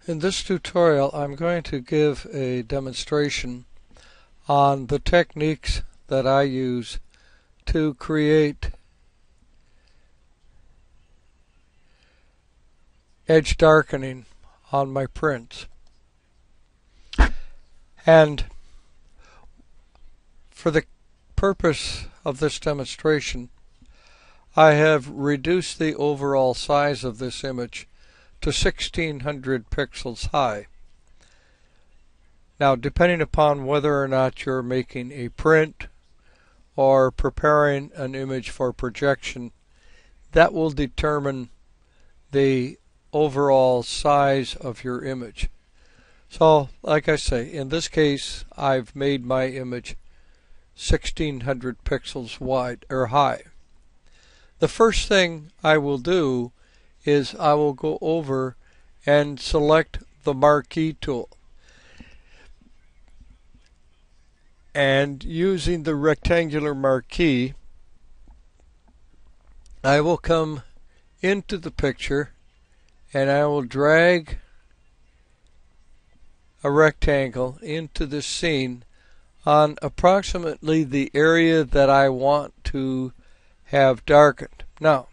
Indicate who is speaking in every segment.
Speaker 1: In this tutorial, I'm going to give a demonstration on the techniques that I use to create edge darkening on my prints. And for the purpose of this demonstration, I have reduced the overall size of this image to 1600 pixels high. Now, depending upon whether or not you're making a print or preparing an image for projection, that will determine the overall size of your image. So, like I say, in this case, I've made my image 1600 pixels wide or high. The first thing I will do is I will go over and select the marquee tool. And using the rectangular marquee, I will come into the picture and I will drag a rectangle into the scene on approximately the area that I want to have darkened. Now,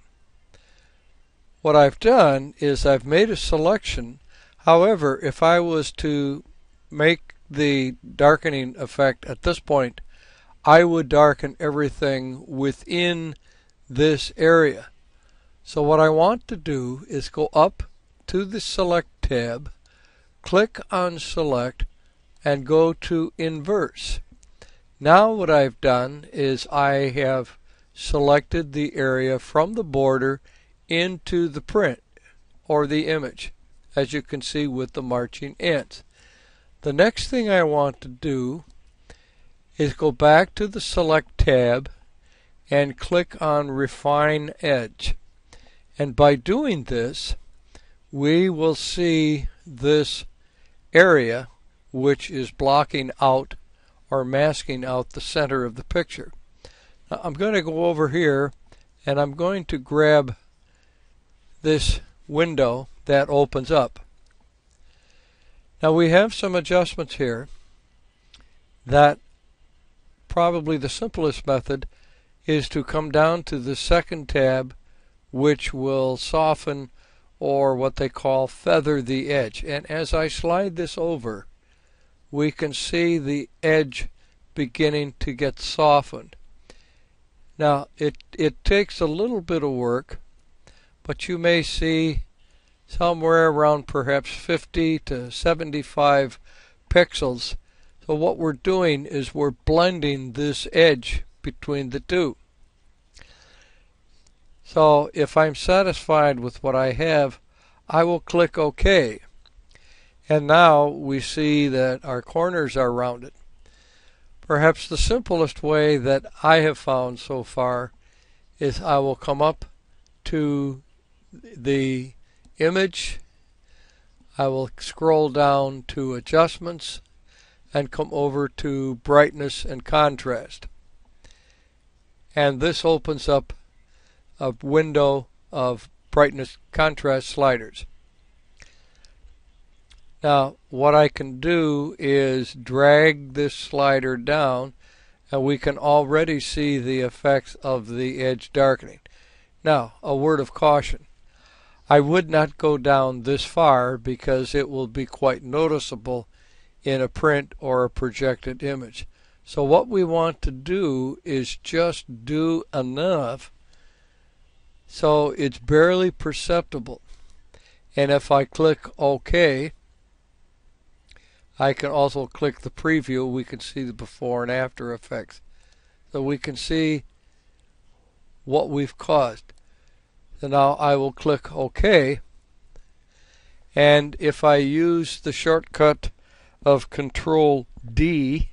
Speaker 1: what I've done is I've made a selection. However, if I was to make the darkening effect at this point, I would darken everything within this area. So what I want to do is go up to the Select tab, click on Select, and go to Inverse. Now what I've done is I have selected the area from the border into the print or the image, as you can see with the marching ants. The next thing I want to do is go back to the Select tab and click on Refine Edge. And by doing this, we will see this area which is blocking out or masking out the center of the picture. Now, I'm going to go over here and I'm going to grab this window that opens up. Now we have some adjustments here that probably the simplest method is to come down to the second tab, which will soften or what they call feather the edge. And as I slide this over, we can see the edge beginning to get softened. Now it takes a little bit of work, but you may see somewhere around perhaps 50 to 75 pixels. So what we're doing is we're blending this edge between the two. So if I'm satisfied with what I have, I will click OK. And now we see that our corners are rounded. Perhaps the simplest way that I have found so far is I will come up to the image, I will scroll down to Adjustments and come over to Brightness and Contrast. And this opens up a window of brightness contrast sliders. Now what I can do is drag this slider down and we can already see the effects of the edge darkening. Now, a word of caution. I would not go down this far because it will be quite noticeable in a print or a projected image. So what we want to do is just do enough so it's barely perceptible. And if I click OK, I can also click the preview. We can see the before and after effects. So we can see what we've caused. So now I will click OK, and if I use the shortcut of Control D,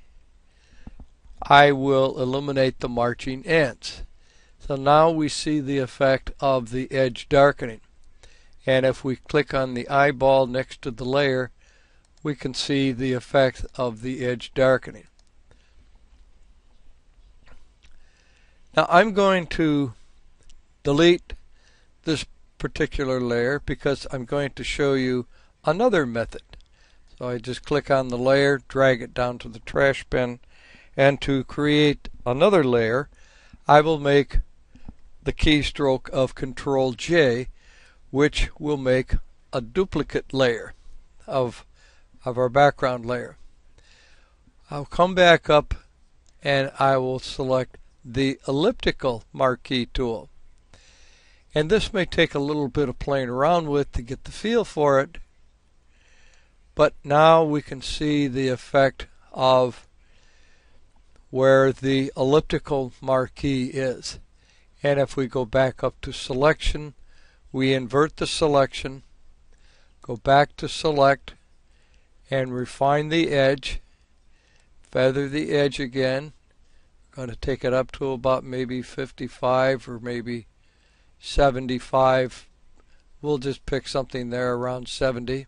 Speaker 1: I will eliminate the marching ants. So now we see the effect of the edge darkening. And if we click on the eyeball next to the layer, we can see the effect of the edge darkening. Now I'm going to delete this particular layer because I'm going to show you another method. So I just click on the layer, drag it down to the trash bin, and to create another layer, I will make the keystroke of Control J, which will make a duplicate layer of our background layer. I'll come back up and I will select the elliptical marquee tool. And this may take a little bit of playing around with to get the feel for it, but now we can see the effect of where the elliptical marquee is. And if we go back up to selection, we invert the selection, go back to select, and refine the edge, feather the edge again. I'm going to take it up to about maybe 55 or maybe 75. We'll just pick something there around 70.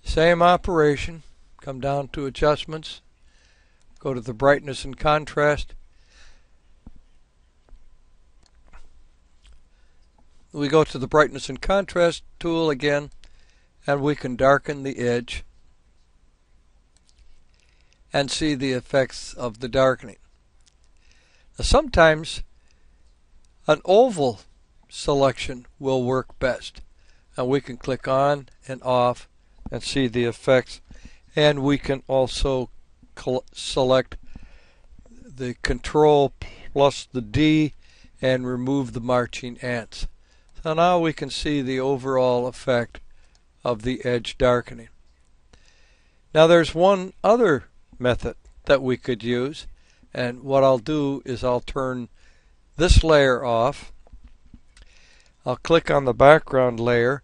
Speaker 1: Same operation. Come down to adjustments, go to the brightness and contrast. We go to the brightness and contrast tool again, and we can darken the edge and see the effects of the darkening. Now, sometimes an oval selection will work best, and we can click on and off and see the effects, and we can also select the Control plus the D and remove the marching ants. So now we can see the overall effect of the edge darkening. Now there's one other method that we could use, and what I'll do is I'll turn this layer off. I'll click on the background layer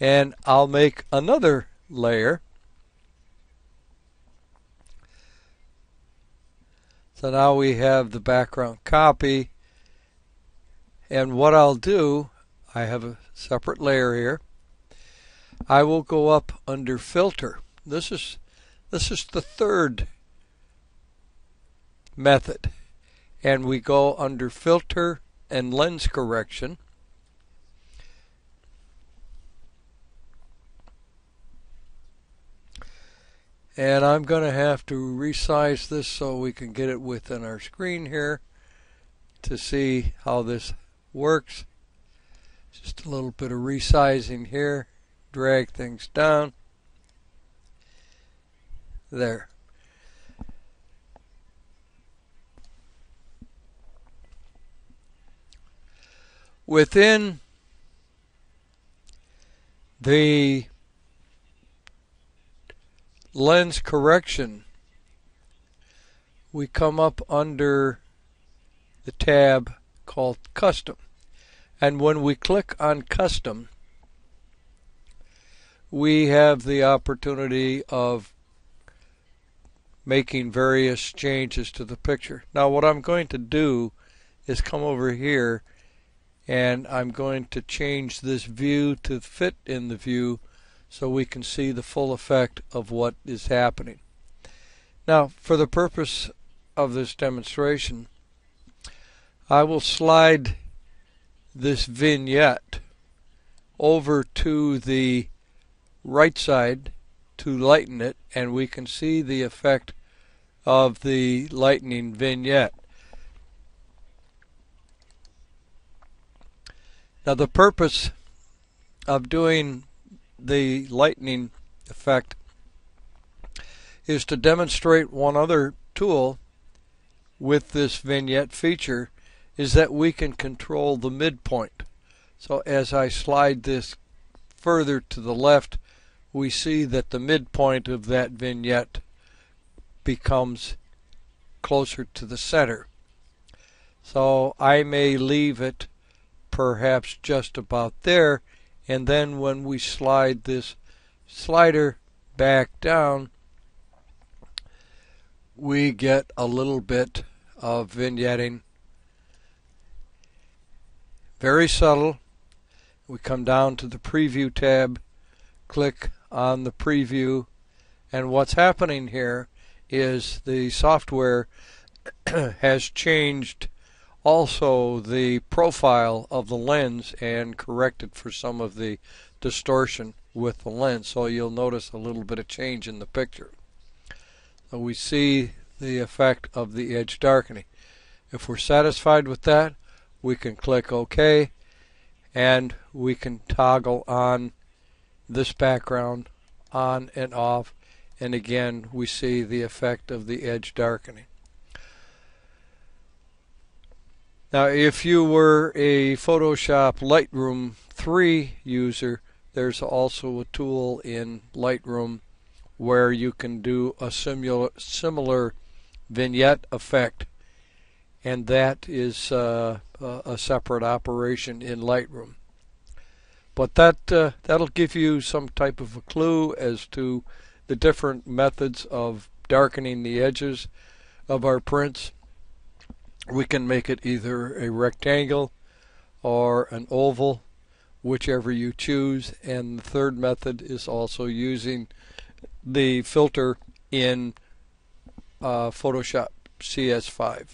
Speaker 1: and I'll make another layer. So now we have the background copy, and what I'll do, I have a separate layer here. I will go up under filter. This is the third method, and we go under filter and lens correction. And I'm going to have to resize this so we can get it within our screen here to see how this works. Just a little bit of resizing here. Drag things down. There. Within the lens correction, we come up under the tab called Custom. And when we click on Custom, we have the opportunity of making various changes to the picture. Now what I'm going to do is come over here and I'm going to change this view to fit in the view so we can see the full effect of what is happening. Now for the purpose of this demonstration, I will slide this vignette over to the right side to lighten it, and we can see the effect of the lightening vignette. Now the purpose of doing the lightening effect is to demonstrate one other tool with this vignette feature, is that we can control the midpoint. So as I slide this further to the left, we see that the midpoint of that vignette becomes closer to the center. So I may leave it perhaps just about there, and then when we slide this slider back down, we get a little bit of vignetting. Very subtle. We come down to the preview tab, click on the preview, and what's happening here is the software has changed also the profile of the lens and corrected for some of the distortion with the lens, so you'll notice a little bit of change in the picture. So we see the effect of the edge darkening. If we're satisfied with that, we can click OK, and we can toggle on this background on and off, and again we see the effect of the edge darkening. Now if you were a Photoshop Lightroom 3 user, there's also a tool in Lightroom where you can do a similar vignette effect, and that is a separate operation in Lightroom. But that'll give you some type of a clue as to the different methods of darkening the edges of our prints. We can make it either a rectangle or an oval, whichever you choose, and the third method is also using the filter in Photoshop CS5.